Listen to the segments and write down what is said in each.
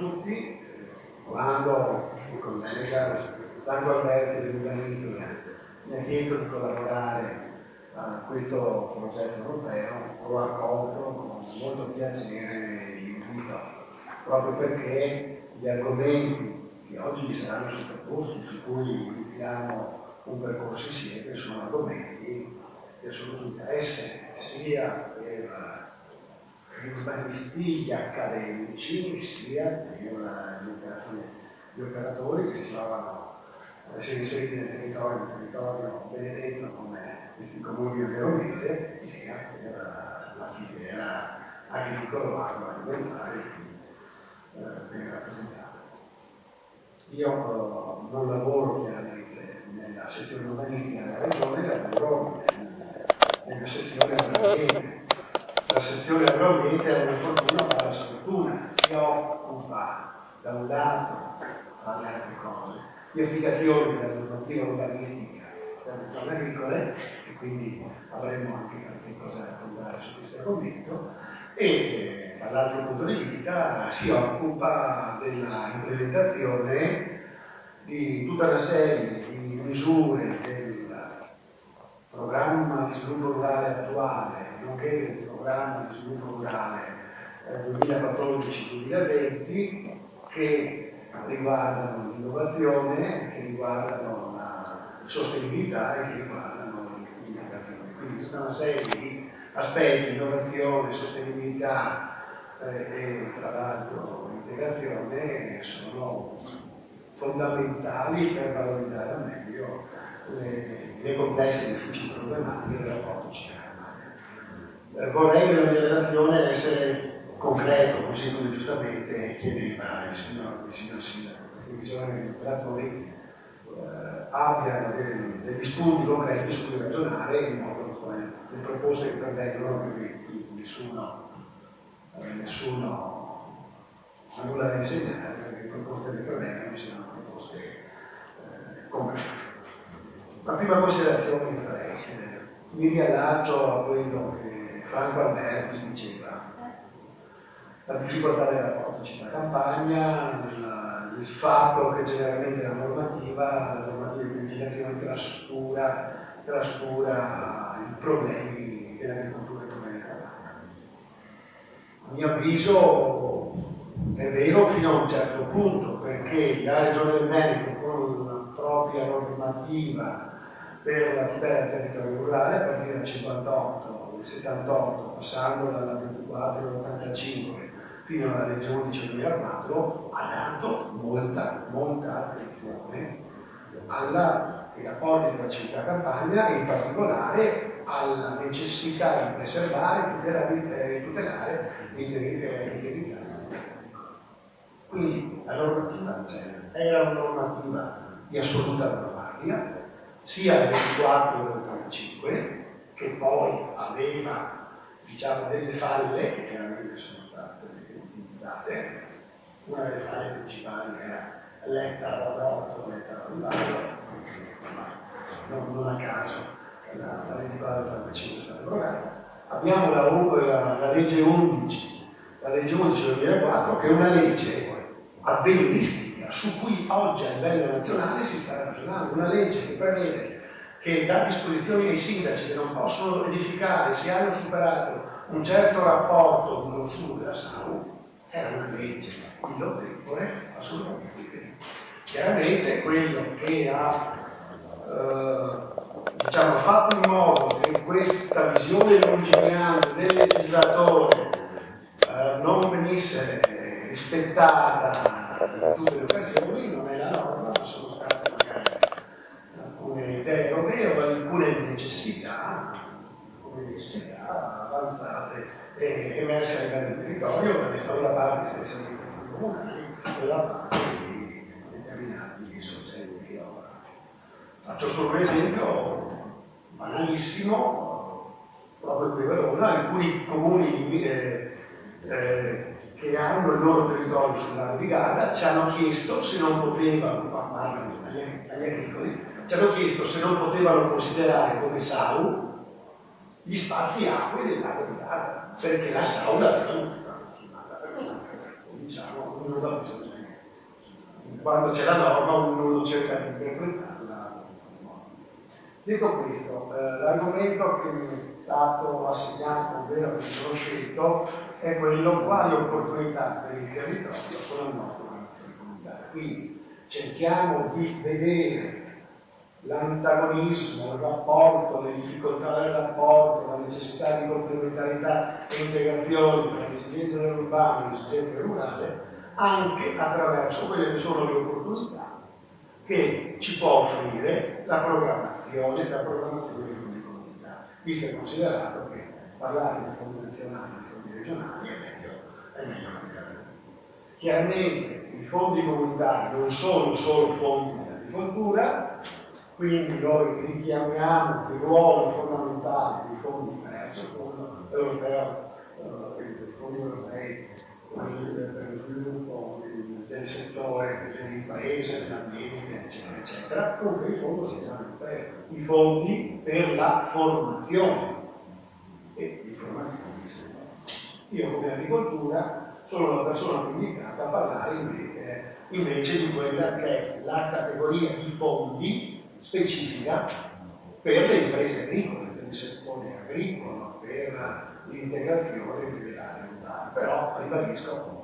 tutti, quando il collega Franco Alberti dell'Urbanistica mi ha chiesto di collaborare a questo progetto europeo, ho accolto con molto piacere l'invito, proprio perché gli argomenti che oggi mi saranno sottoposti, su cui iniziamo un percorso insieme, sono argomenti di assoluto interesse sia per gli urbanisti, gli accademici, sia per gli operatori che si trovano ad essere inseriti nel territorio, un territorio benedetto come questi comuni del Veronese, sia per la filiera agricolo-agroalimentare qui ben rappresentata. Io non lavoro chiaramente nella sezione urbanistica della regione, lavoro nella sezione agroambiente. La sezione agroambiente è una fortuna ma la sfortuna, si occupa da un lato, tra le altre cose, di applicazione della normativa urbanistica per le zone agricole, e quindi avremo anche qualche cosa da raccontare su questo argomento, e dall'altro punto di vista si occupa della implementazione di tutta una serie di misure del programma di sviluppo rurale attuale, nonché del programma di sviluppo rurale 2014-2020, che riguardano l'innovazione, che riguardano la sostenibilità e che riguardano l'integrazione. Quindi tutta una serie di aspetti, innovazione, sostenibilità e tra l'altro integrazione, sono fondamentali per valorizzare al meglio le complesse e difficili problematiche del rapporto città-campagna. Vorrei nella mia relazione essere concreto, così come giustamente chiedeva il signor Sindaco, perché bisogna che gli operatori abbiano degli spunti concreti su cui ragionare, in modo che le proposte che pervengono, perché nessuno ha nulla da insegnare, perché le proposte che pervengono siano proposte concrete. La prima considerazione che farei, mi riallaccio a quello che Franco Alberti diceva, la difficoltà del rapporto città-campagna, il fatto che generalmente la normativa di pianificazione trascura i problemi dell'agricoltura e della campagna. A mio avviso è vero fino a un certo punto, perché la Regione del Veneto con la propria normativa per la tutela del territorio rurale a partire dal 58, del 78, passando dalla 24 all'85 fino alla legge 11 del 2004, ha dato molta attenzione ai rapporti tra città e campagna e in particolare alla necessità di preservare e tutelare l'integrità. Quindi la normativa c'era, era una normativa di assoluta avanguardia, sia del 24 che del 35, che poi aveva, diciamo, delle falle che chiaramente sono state utilizzate. Una delle falle principali era l'ettaro ad orto, l'ettaro ad valle, non a caso la legge 45 è stata abrogata. Abbiamo la legge 11, la legge 11 del 2004, che è una legge avveniristica su cui oggi a livello nazionale si sta ragionando, una legge che prevede che dà disposizioni ai sindaci che non possono edificare se hanno superato un certo rapporto di consumo della SAU. Era una legge illo tempore assolutamente differente. Chiaramente quello che ha fatto in modo che questa visione longimiale del legislatore non venisse rispettata in tutte le occasioni non è la norma, ma sono state magari alcune deroghe o alcune necessità avanzate e emerse a livello del territorio, da parte delle stesse amministrazioni comunali o da parte di determinati soggetti che lavorano. Faccio solo un esempio banalissimo, proprio qui a Verona, alcuni comuni che hanno il loro territorio sul lago di Garda ci hanno chiesto se non potevano, parlano agli agricoli, ci hanno chiesto se non potevano considerare come SAU gli spazi acque del lago di Garda, perché la SAU l'avevano tutta consumata per noi. Diciamo, ognuno da questo c'è. Quando c'è la norma ognuno cerca di interpretarla. Detto questo, l'argomento che mi è stato assegnato, ovvero che sono scelto, è quello quali opportunità per il territorio con la nostra formazione comunitaria. Quindi cerchiamo di vedere l'antagonismo, il rapporto, le difficoltà del rapporto, la necessità di complementarità e integrazione tra le esigenze dell'urbano e le esigenze rurali, anche attraverso quelle che sono le opportunità che ci può offrire la programmazione dei fondi comunitari, visto e considerato che parlare di fondi nazionali e di fondi regionali è meglio cambiare. Chiaramente i fondi comunitari non sono solo fondi di agricoltura, quindi noi richiamiamo il ruolo fondamentale dei fondi diversi, il fondo europeo, i fondi europei per lo sviluppo del settore delle imprese, dell'ambiente, eccetera, eccetera, comunque il fondo sociale europeo, i fondi per la formazione e di formazione. Io come agricoltura sono la persona più indicata a parlare invece di quella che è la categoria di fondi specifica per le imprese agricole, per il settore agricolo, per l'integrazione delle aree rurali. Però, ribadisco,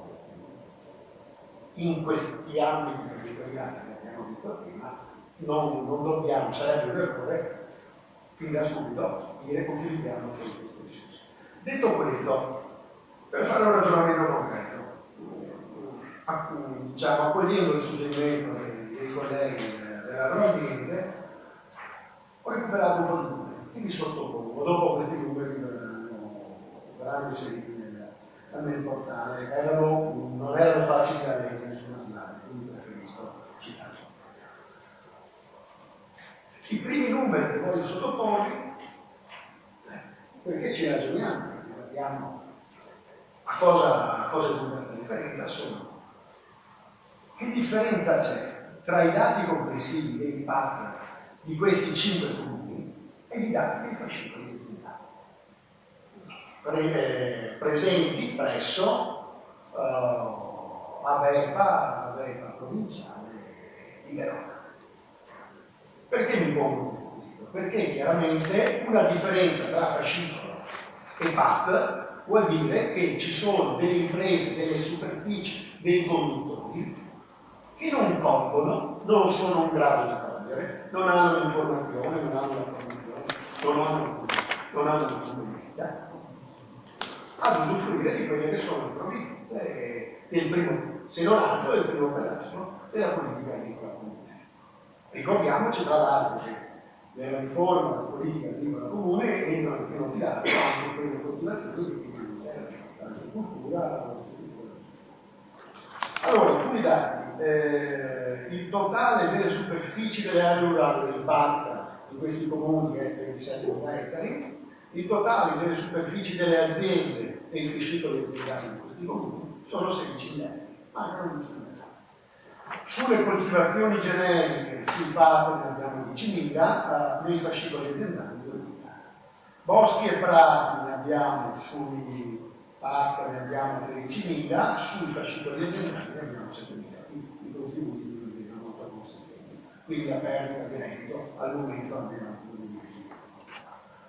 in questi ambiti territoriali che abbiamo visto prima, non dobbiamo, sarebbe un errore, fin da subito, dire utilizziamo questo risorse. Detto questo, per fare un ragionamento concreto, diciamo, accogliendo il suggerimento dei colleghi dell'agroambiente, ho recuperato un po' di numeri, che vi sottopongo. Dopo questi numeri verranno inseriti nel portale, non erano facili da leggere su una slide, quindi preferisco citarli. I primi numeri che voglio sottoporvi, perché ci ragioniamo, perché vediamo a cosa è dovuta questa differenza, sono che differenza c'è tra i dati complessivi dei partner di questi 5 comuni e i dati dei fascicoli identitari presenti presso ABEPA provinciale di Verona. Perché mi pongo questo quesito? Perché chiaramente una differenza tra fascicolo e PAT vuol dire che ci sono delle imprese, delle superfici, dei conduttori che non colgono, non sono in grado di cogliere, non hanno l'informazione, non hanno la formazione, non hanno la competenza ad usufruire di quelle che sono le provvidenze del primo, se non altro del primo pilastro della politica agricola comune. Ricordiamoci tra l'altro che nella riforma della politica agricola comune entrano nel primo pilastro anche quelle coltivazioni che includono l'agricoltura, la allora, alcuni dati. Il totale delle superfici delle aree rurali del PAT di questi comuni è 27.000 ettari, il totale delle superfici delle aziende e i fascicoli aziendali di questi comuni sono 16.000 ettari, mancano 10.000 ettari. Sulle coltivazioni generiche, sul PAT ne abbiamo 10.000, nei fascicoli aziendali 2.000. Boschi e prati ne abbiamo sui PAC ne abbiamo 13.000, sui fascicoli aziendali ne abbiamo 7.000. I contributi li vedono molto consistenti, quindi la perdita di reddito al momento almeno un 10.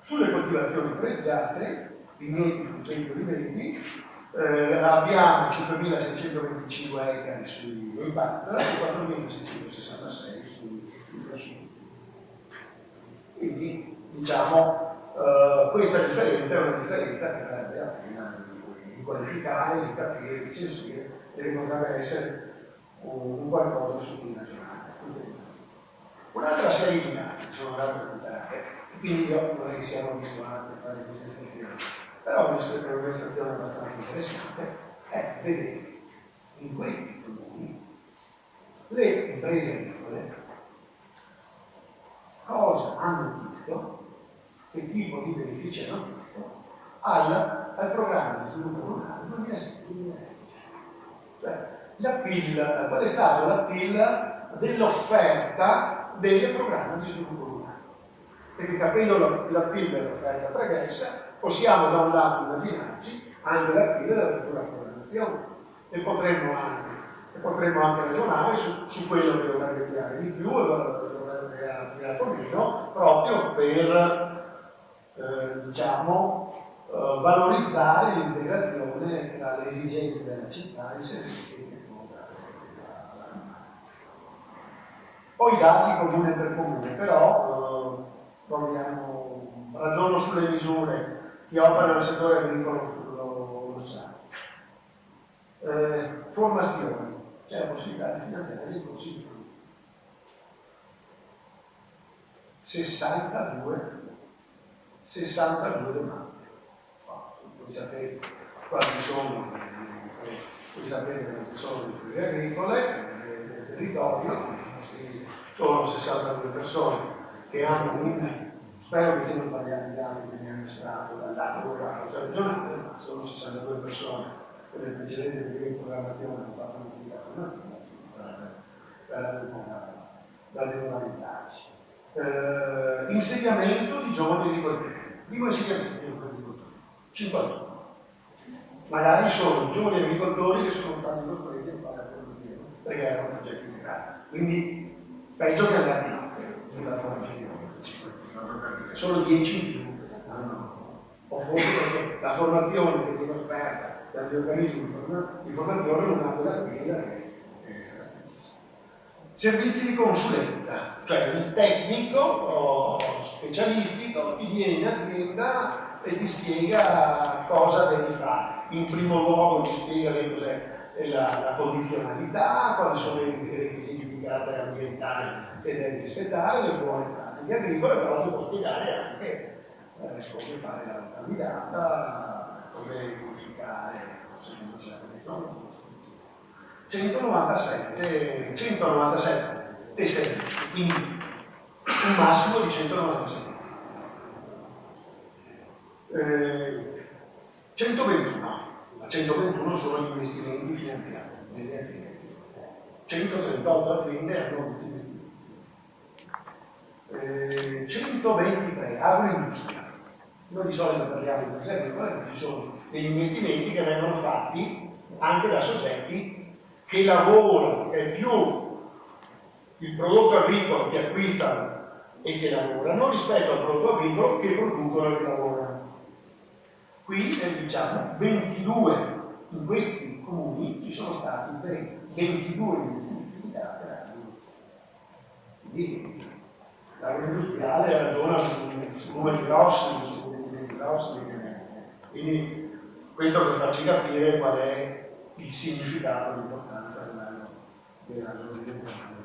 Sulle coltivazioni pregiate, vigneti, frutteti, oliveti, abbiamo 5.625 ettari sui PAC e 4.666 sui fascicoli. Quindi, diciamo, questa differenza è una differenza che varrebbe la pena di qualificare, di capire, di censire e che potrebbe essere un qualcosa su cui ragionare. Un'altra serie di dati che sono andate a recuperare, quindi io non è che siamo abituati a fare queste stazioni, però è una stazione abbastanza interessante, è vedere in questi comuni le imprese agricole cosa hanno visto, che tipo di benefici hanno visto al programma di sviluppo rurale 2007-2013. Cioè, l'appeal, qual è stato l'appeal dell'offerta del programma di sviluppo rurale? Perché capendo l'appeal dell'offerta pregressa, possiamo da un lato immaginarci anche l'appeal della futura programmazione e potremmo anche E potremmo anche ragionare su quello che dovrebbe tirare di più e dovrebbe tirare meno, proprio per, diciamo, valorizzare l'integrazione tra le esigenze della città e i servizi che può dare. Poi dati comune per comune, però ragiono sulle misure. Chi opera nel settore agricolo lo sa. Formazione, c'è la possibilità di finanziare dei corsi di formazione. 62 domande. Voi sapete quali sono, voi sapete quali sono le imprese agricole del territorio, sono 62 persone che hanno spero che siano sbagliati i dati che mi hanno estratto dal dato geografico regionale, ma sono 62 persone che nel precedente periodo di programmazione hanno fatto un'attività formativa, sono state da demoralizzarci. Insegnamento di giovani agricoltori. Primo insegnamento di giovani agricoltori, 51. Magari sono giovani agricoltori che sono stati costretti a fare la formazione perché erano progetti integrati. Quindi peggio che andare di notte sulla formazione. Solo 10 in più. O forse perché la formazione che viene offerta dagli organismi di formazione non ha quella spesa che sarà spesa. Servizi di consulenza, cioè il tecnico o specialistico ti viene in azienda e ti spiega cosa devi fare. In primo luogo ti spiega che cos'è la condizionalità, quali sono i requisiti di carattere ambientale che devi rispettare, le buone pratiche agricole, però ti può spiegare anche come fare la candidata, come verificare se non c'è la 197 servizi, quindi un massimo di 197. 121 sono gli investimenti finanziati nelle aziende. 138 aziende hanno avuto investimenti. 123 agroindustria. Noi di solito parliamo di imprese agricole, ma ci sono degli investimenti che vengono fatti anche da soggetti che lavorano, che è più il prodotto agricolo che acquistano e che lavorano rispetto al prodotto agricolo che producono e che lavorano. Qui diciamo 22 in questi comuni ci sono stati 22 investimenti legati all'agroindustria. Quindi l'agroindustriale ragiona su numeri grossi, su investimenti grossi. Quindi questo per farci capire qual è il significato, l'importanza dell'agroindustriale.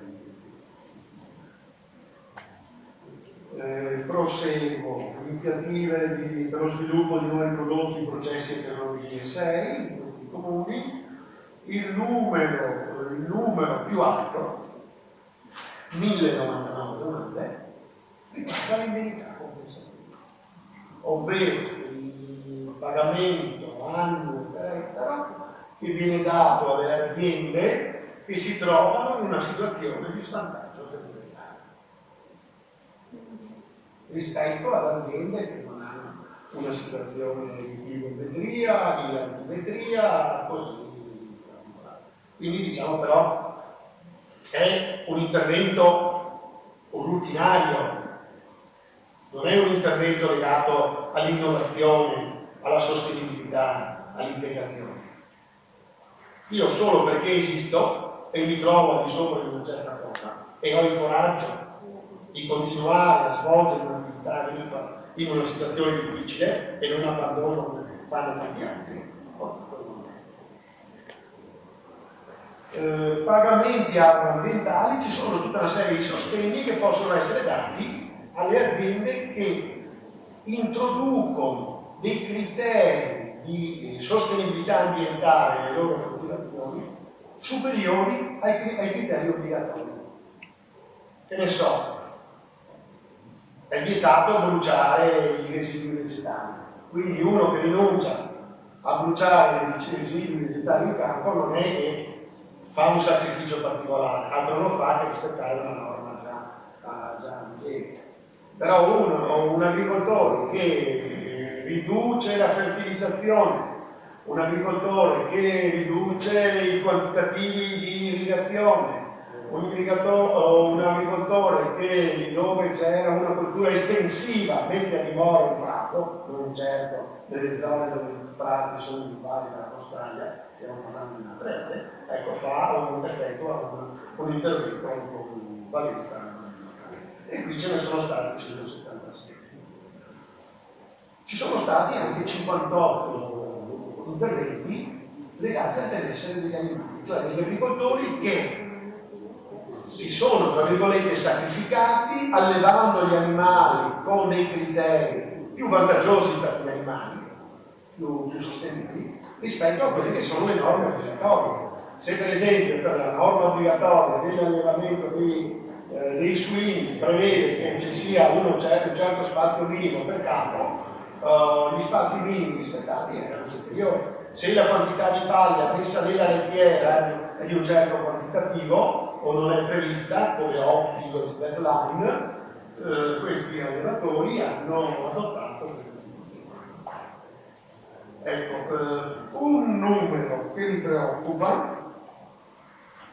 Proseguo, iniziative per lo sviluppo di nuovi prodotti, processi e tecnologie 6 in questi comuni. Il numero più alto, 1099 domande, riguarda l'indennità compensativa, ovvero il pagamento annuo per ettaro che viene dato alle aziende che si trovano in una situazione di svantaggio territoriale rispetto ad aziende che non hanno una situazione di pluviometria, di altimetria, così particolare. Quindi diciamo però è un intervento routinario, non è un intervento legato all'innovazione, alla sostenibilità, all'integrazione. Io solo perché esisto e mi trovo al di sopra di una certa cosa e ho il coraggio di continuare a svolgere un'attività agricola in una situazione difficile e non abbandono come fanno tanti altri. Pagamenti agroambientali, ci sono tutta una serie di sostegni che possono essere dati alle aziende che introducono dei criteri di sostenibilità ambientale nelle loro coltivazioni superiori ai criteri obbligatori. Che ne so, è vietato bruciare i residui vegetali, quindi uno che rinuncia a bruciare i residui vegetali in campo non è che fa un sacrificio particolare, altro non fa che rispettare una norma già vigente. Però un agricoltore che riduce la fertilizzazione un agricoltore che riduce i quantitativi di irrigazione, un agricoltore che dove c'era una coltura estensiva mette a dimora un prato, non certo nelle zone dove i prati sono in base alla costaglia, stiamo parlando di una breve, ecco, fa un effetto, un intervento con valenza. E qui ce ne sono stati 176. Ci sono stati anche 58 interventi legati al benessere degli animali, cioè degli agricoltori che si sono, tra virgolette, sacrificati allevando gli animali con dei criteri più vantaggiosi per gli animali, più sostenibili, rispetto a quelle che sono le norme obbligatorie. Se per esempio per la norma obbligatoria dell'allevamento dei suini prevede che ci sia un certo spazio minimo per capo, gli spazi minimi rispettati erano superiori. Se la quantità di paglia messa nella lettiera è di un certo quantitativo o non è prevista, come obbligo di baseline, questi allevatori hanno adottato questo tipo di norma. Ecco, un numero che mi preoccupa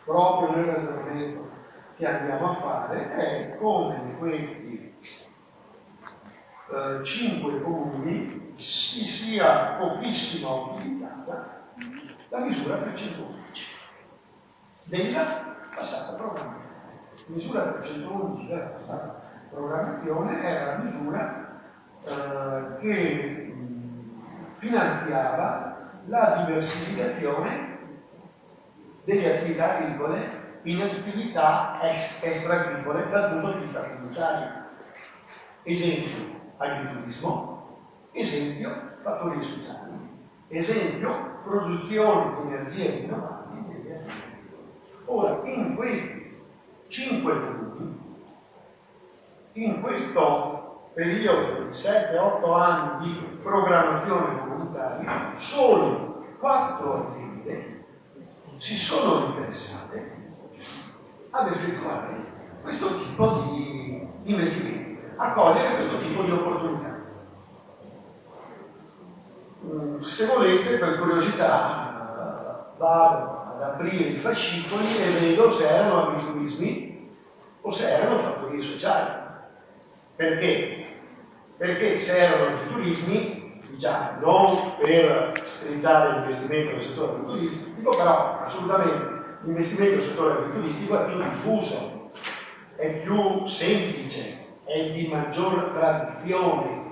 proprio nel ragionamento che andiamo a fare è come in questi 5 comuni si sia pochissima utilizzata la misura 311 della passata programmazione. La misura 311 della passata programmazione era la misura che finanziava la diversificazione delle attività agricole in attività extra-agricole dal punto di vista tributario. Esempio, agriturismo, esempio, fattori sociali, esempio, produzione di energie rinnovabili nelle aziende agricole. Ora, in questi 5 comuni, in questo periodo di 7-8 anni di programmazione comunitaria, solo 4 aziende si sono interessate ad effettuare questo tipo di investimenti, a cogliere questo tipo di opportunità. Se volete, per curiosità, vado ad aprire i fascicoli e vedo se erano agriturismi o se erano fattorie sociali. Perché? Perché se erano agriturismi, diciamo, non per sfruttare l'investimento nel settore agritulistico, però assolutamente l'investimento nel settore agritulistico è più diffuso, è più semplice, è di maggior tradizione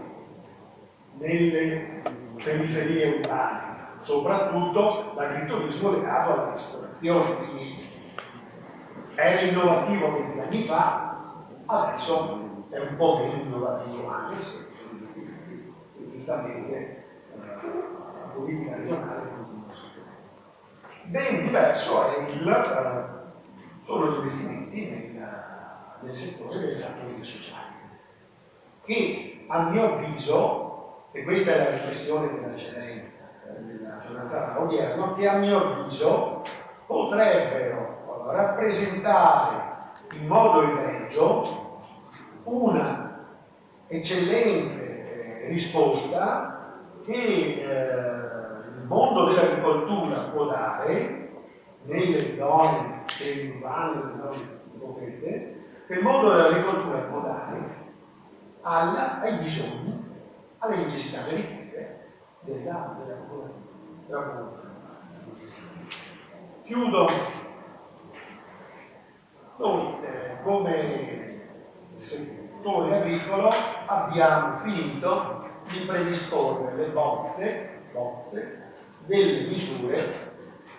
nelle periferie urbane, soprattutto l'agriturismo legato alla ristorazione, quindi era innovativo 20 anni fa, adesso è un po' meno innovativo, anche se giustamente la politica regionale continua a sostenere. Ben diverso sono gli investimenti nel settore delle fattorie sociali, che a mio avviso, e questa è la riflessione che nasce nella giornata odierna, che a mio avviso potrebbero rappresentare in modo egregio una eccellente risposta che il mondo dell'agricoltura può dare nelle zone urbane, nelle zone tipo queste, che il mondo dell'agricoltura può dare ai bisogni, alle necessità, alle richieste della popolazione. Chiudo. Noi come settore agricolo abbiamo finito di predisporre le bozze delle misure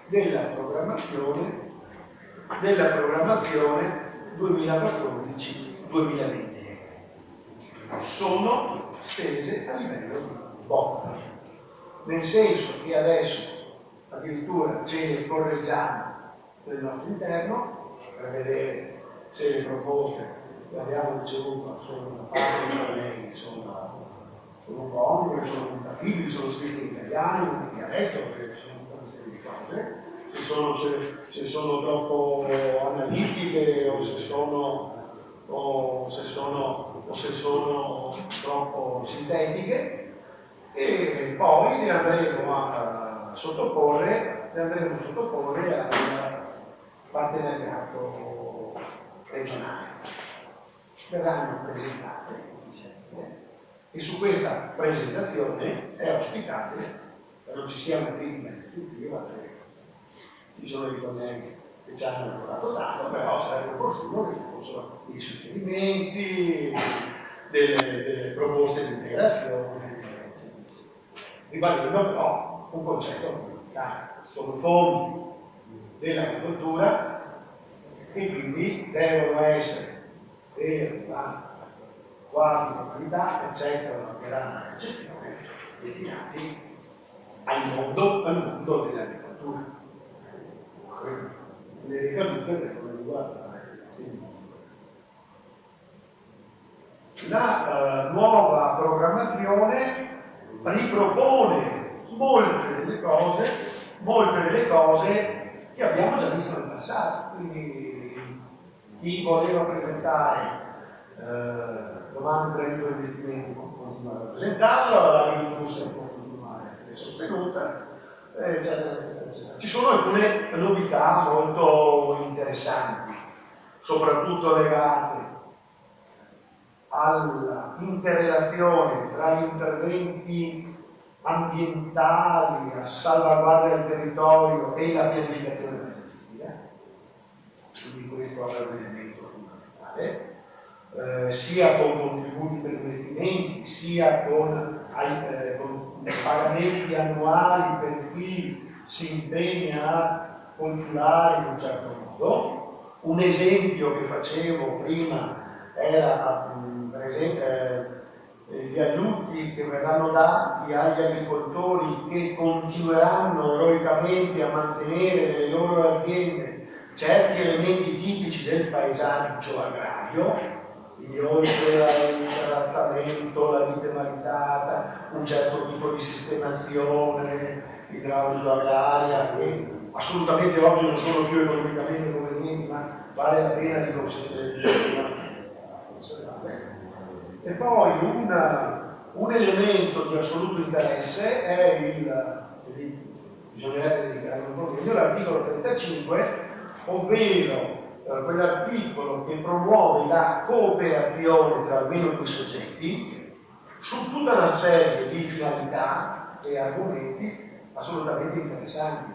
della programmazione 2014-2020. Sono stese a livello di bozza, nel senso che adesso addirittura ce le correggiamo nel nostro interno per vedere se le proposte che abbiamo ricevuto sono da parte dei colleghi, sono congrue, sono compatibili, sono scritte in italiano, in dialetto, perché sono una serie di cose, se sono troppo analitiche o se sono troppo sintetiche, e poi le andremo a sottoporre, le andremo a sottoporre al partenariato regionale. Verranno presentate e su questa presentazione è auspicabile che non ci sia una critica distruttiva, perché ci sono i colleghi che ci hanno lavorato tanto, però sarebbe opportuno che ci fossero dei suggerimenti, delle proposte di integrazione, ribadendo però un concetto fondamentale: sono fondi dell'agricoltura e quindi devono essere per la quasi totalità, eccetto una rara eccezione, destinati al mondo dell'agricoltura. Le ricadute devono riguardare il mondo. La nuova programmazione ripropone molte delle cose che abbiamo già visto nel passato. Quindi chi voleva presentare domande per gli investimenti può continuare a presentarlo, la industria può continuare a essere sostenuta, eccetera, eccetera, eccetera. Ci sono alcune novità molto interessanti, soprattutto legate all'interrelazione tra gli interventi ambientali a salvaguardia del territorio e la pianificazione paesaggistica. Quindi questo è un elemento fondamentale. Sia con contributi per investimenti, sia con pagamenti annuali per chi si impegna a coltivare in un certo modo. Un esempio che facevo prima era per esempio gli aiuti che verranno dati agli agricoltori che continueranno eroicamente a mantenere nelle loro aziende certi elementi tipici del paesaggio agrario, quindi oltre al terrazzamento, la vite maritata, un certo tipo di sistemazione idraulico-agraria che assolutamente oggi non sono più economicamente convenienti, ma vale la pena di considerare. E poi un elemento di assoluto interesse è bisognerebbe dedicare un po' meglio, l'articolo 35, ovvero quell'articolo che promuove la cooperazione tra almeno due soggetti su tutta una serie di finalità e argomenti assolutamente interessanti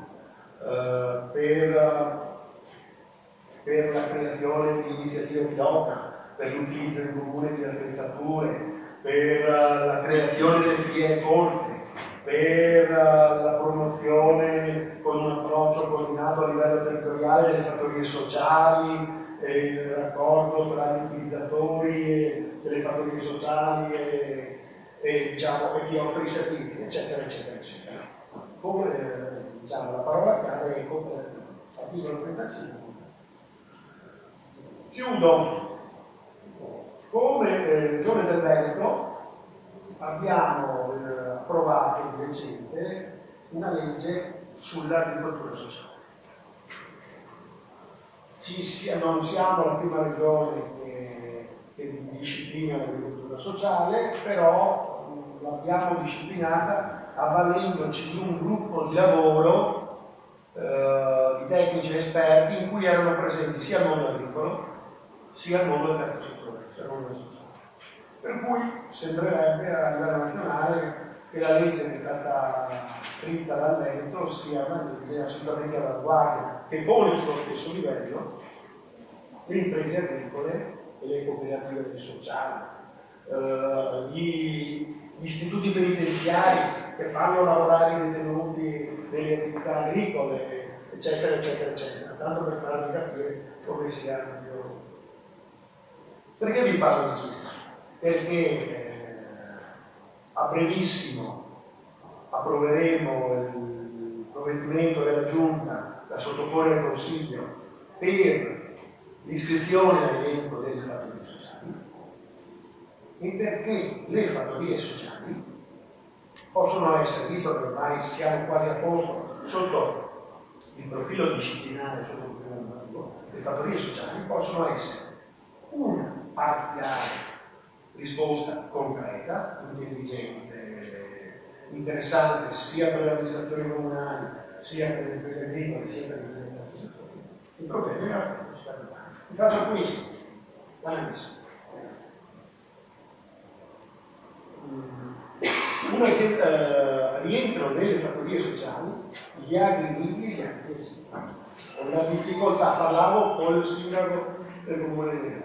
per la creazione di iniziative pilota, per l'utilizzo in comune di attrezzature, per la creazione delle filiere corte, per la promozione con un approccio coordinato a livello territoriale delle fattorie sociali, il raccordo tra gli utilizzatori delle fattorie sociali e chi offre i servizi, eccetera, eccetera, eccetera. Come la parola chiave è cooperazione. Articolo 35. Chiudo. Come Regione del Veneto abbiamo approvato di recente una legge sull'agricoltura sociale. Non siamo la prima regione che disciplina l'agricoltura sociale, però l'abbiamo disciplinata avvalendoci di un gruppo di lavoro di tecnici esperti in cui erano presenti sia il mondo agricolo sia il mondo del terzo settore, sia il mondo sociale. Per cui sembrerebbe a livello nazionale che la legge che è stata scritta dal Veneto sia una legge assolutamente all'avanguardia, che pone sullo stesso livello le imprese agricole e le cooperative del sociale, gli istituti penitenziari che fanno lavorare i detenuti delle attività agricole, eccetera, eccetera, eccetera, tanto per farvi capire come sia meraviglioso. Perché vi parlo di questo? Perché a brevissimo approveremo il provvedimento della Giunta da sottoporre al Consiglio per l'iscrizione all'elenco delle fattorie sociali, e perché le fattorie sociali possono essere, visto che ormai siamo quasi a posto sotto il profilo disciplinare, sotto il profilo normativo, le fattorie sociali possono essere una parziale risposta concreta, intelligente, interessante sia per le amministrazioni comunali, sia per le imprese agricole, sia per le imprese terzo settore. Il problema è la capacità di pago. Vi faccio alcuni esempi. L'analisi. Rientrano nelle fattorie sociali gli agrumeti e gli agresi. Con la difficoltà, parlavo con il sindaco del comune di Milano,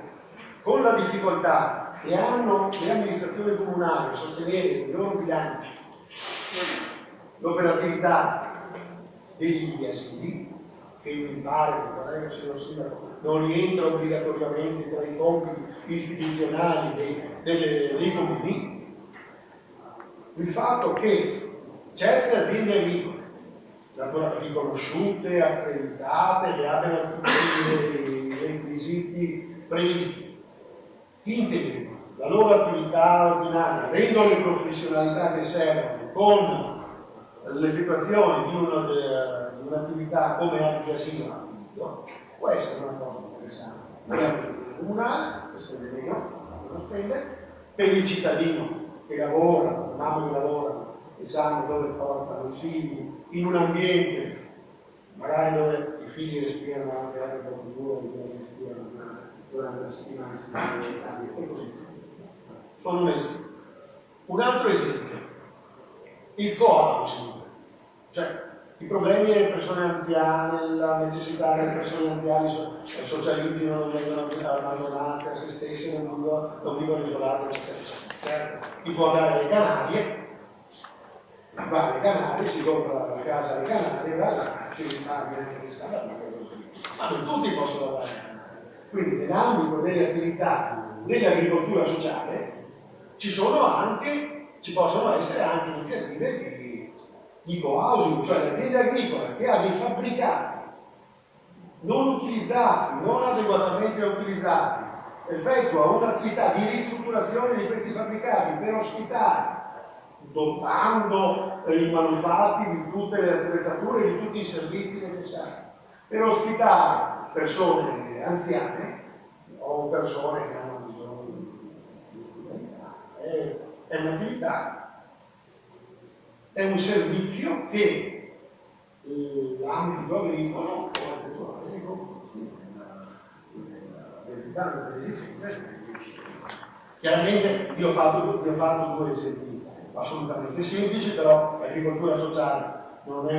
con la difficoltà che hanno le amministrazioni comunali a sostenere con i loro bilanci l'operatività degli asili, che mi pare che il collega signor sindaco non rientra obbligatoriamente tra i compiti istituzionali dei comuni, il fatto che certe aziende agricole, riconosciute, accreditate, che abbiano tutti i requisiti previsti, integrino la loro attività ordinaria, rendono le professionalità che servono con l'effettuazione di un'attività come agriasilo, può essere una cosa interessante. Per l'amministrazione comunale, che spende meno, non spende, per il cittadino che lavora, le mamme che lavorano e sanno dove portano i figli, in un ambiente magari dove i figli respirano anche aria un po' più dura di quello che respirano durante la settimana e così via. Sono un esempio. Un altro esempio, il co-housing, cioè i problemi delle persone anziane, la necessità che le persone anziane socializzino, non vengano abbandonate a se stesse, non vivono isolate, eccetera. Certo, chi può andare alle Canarie, va alle Canarie, si compra la casa alle Canarie, va là, si risparmia anche le scalature, ma non tutti possono andare alle Canarie. Quindi nell'ambito delle attività dell'agricoltura sociale ci possono essere anche iniziative di co-housing, cioè l'azienda agricola che ha dei fabbricati non utilizzati, non adeguatamente utilizzati, effettua un'attività di ristrutturazione di questi fabbricati per ospitare, dotando i manufatti di tutte le attrezzature e di tutti i servizi necessari, per ospitare persone anziane o persone che hanno bisogno di ospitalità. È un'attività, è un servizio che l'ambito agricolo può effettuare nei confronti dell'abitante dell'esistenza. Chiaramente io ho fatto due esempi assolutamente semplici, però l'agricoltura sociale non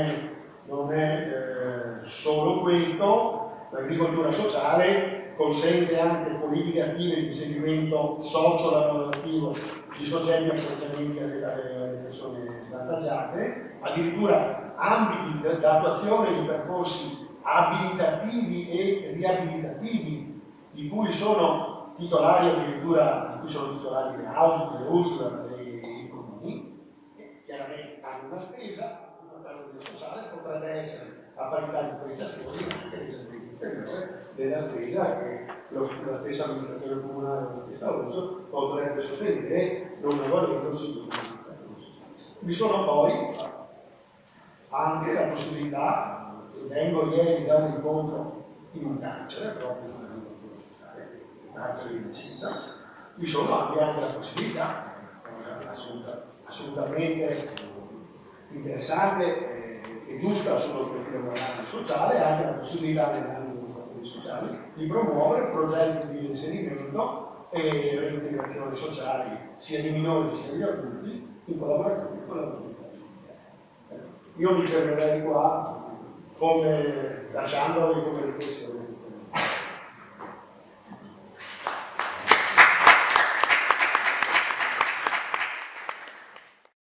è solo questo. L'agricoltura sociale consente anche politiche attive di inserimento socio-lavorativo di soggetti appartenenti alle persone svantaggiate, addirittura ambiti d'attuazione di percorsi abilitativi e riabilitativi di cui sono titolari addirittura, di cui sono titolari le AUSL, le USL e i comuni, che chiaramente hanno una spesa, una tassa sociale potrebbe essere a parità di prestazioni anche leggermente inferiore della spesa che la stessa amministrazione comunale o la stessa USL potrebbe sostenere non avvalendosi di una. Vi sono poi anche la possibilità, vengo ieri da un incontro in un carcere, proprio sull'agricoltura sociale, carcere di Cinta, vi sono anche la possibilità, assolutamente interessante e giusta sullo profilo morale sociale, anche la possibilità nell'ambito dei fattori sociali di promuovere progetti di inserimento e reintegrazione sociale sia di minori sia di adulti in collaborazione con la comunità. Io mi fermerei qua lasciandovi come riflessione.